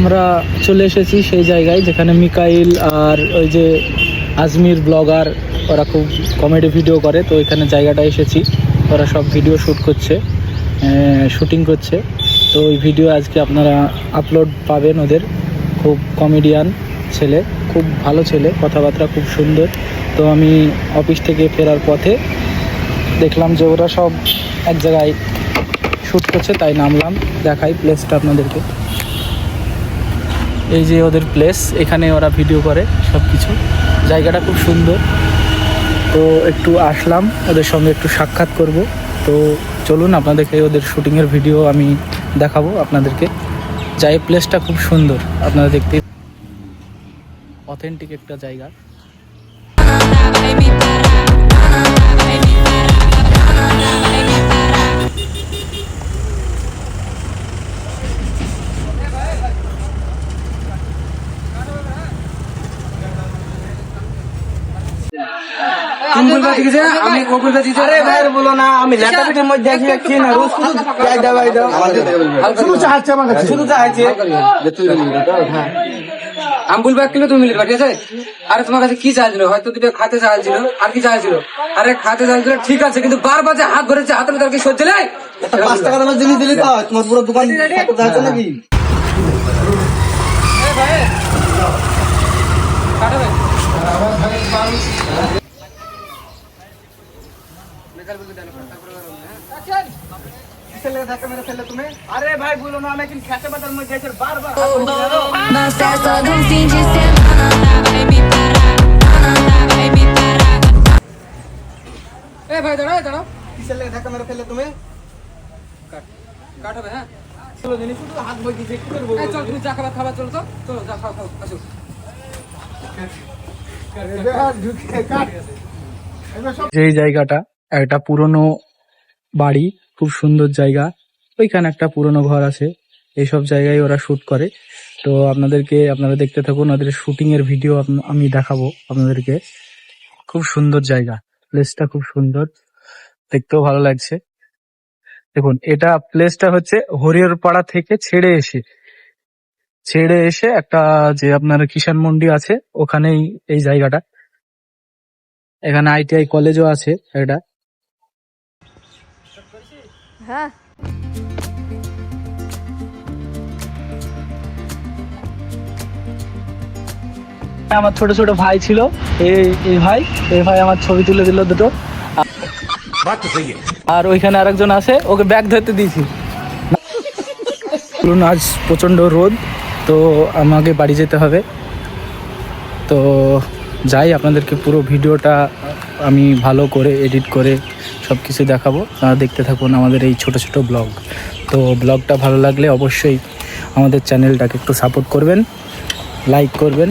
আমরা চলে এসেছি সেই জায়গায় যেখানে মিকাইল আর ওই যে আজমির ব্লগার ওরা খুব কমেডি ভিডিও করে। তো এখানে জায়গাটা এসেছি, ওরা সব ভিডিও শুটিং করছে। তো ওই ভিডিও আজকে আপনারা আপলোড পাবেন। ওদের খুব কমেডিয়ান ছেলে, খুব ভালো ছেলে, কথাবার্তা খুব সুন্দর। তো আমি অফিস থেকে ফেরার পথে দেখলাম যে ওরা সব এক জায়গায় শ্যুট করছে, তাই নামলাম। দেখাই প্লেসটা আপনাদেরকে। এই যে ওদের প্লেস, এখানে ওরা ভিডিও করে সব কিছু। জায়গাটা খুব সুন্দর। তো একটু আসলাম ওদের সঙ্গে একটু সাক্ষাৎ করব। তো চলুন আপনাদেরকে ওদের শুটিংয়ের ভিডিও আমি দেখাবো আপনাদেরকে। যাই প্লেসটা খুব সুন্দর, আপনারা দেখতে অথেন্টিক একটা জায়গা। আম্বুল ব্যাগ কিলো 2 মিনিট ঠিক আছে। আরে তোমার কাছে কি চাইছিল? হয়তো দুটো খাতে চাইছিল, আর কি চাইছিল? আরে খাতে চাইছিল ঠিক আছে, কিন্তু বারবার যে হাত ধরেছে, হাতের ভিতরে কি সহ্য নাই? 5 টাকা দামের জিনিস দিলি তো তোমার পুরো দোকান যাচ্ছে নাকি? আরে ভাই বলো না, আমি কিন্তু খেতে বাতার মধ্যে যাইছে বারবার। Mas é só de fim de semana, vai me parar, vai me parar. এ ভাই দাঁড়াও দাঁড়াও, কিসের লেগে ধাক্কা মেরে ফেললে তুমি? কাট হবে। হ্যাঁ চলো জিনিস শুধু হাত বই দিয়েছে, কি করবো? এই চল, তুমি যা খাবার খাবার, চলো তো, চলো যা খাও খাও, আসো। যেই জায়গাটা একটা পুরনো বাড়ি, খুব সুন্দর জায়গা। ওইখানে একটা পুরনো ঘর আছে। এইসব জায়গায় ওরা শুট করে। তো আপনারা দেখতে থাকুন, ওদের শুটিং এর ভিডিও আমি দেখাবো আপনাদেরকে। খুব সুন্দর জায়গা, প্লেসটা খুব সুন্দর, দেখতেও ভালো লাগছে। দেখুন, এটা প্লেসটা হচ্ছে হরিহরপাড়া থেকে ছেড়ে এসে একটা যে আপনার কিষান মন্ডি আছে, ওখানেই এই জায়গাটা। এখানে ITI কলেজও আছে এটা। হ্যাঁ আমার ছোট ছোট ভাই ছিল, এই ভাই আমার ছবি তুলে দিল দুটো। আর ওইখানে আরেকজন আছে, ওকে ব্যাগ ধরতে দিয়েছি। আজ প্রচন্ড রোদ, তো আমাকে বাড়ি যেতে হবে। তো যাই, আপনাদেরকে পুরো ভিডিওটা আমি ভালো করে এডিট করে সব কিছু দেখাবো। আপনারা দেখতে থাকুন আমাদের এই ছোট ছোট ব্লগ। তো ব্লগটা ভালো লাগলে অবশ্যই আমাদের চ্যানেলটাকে একটু সাপোর্ট করবেন, লাইক করবেন।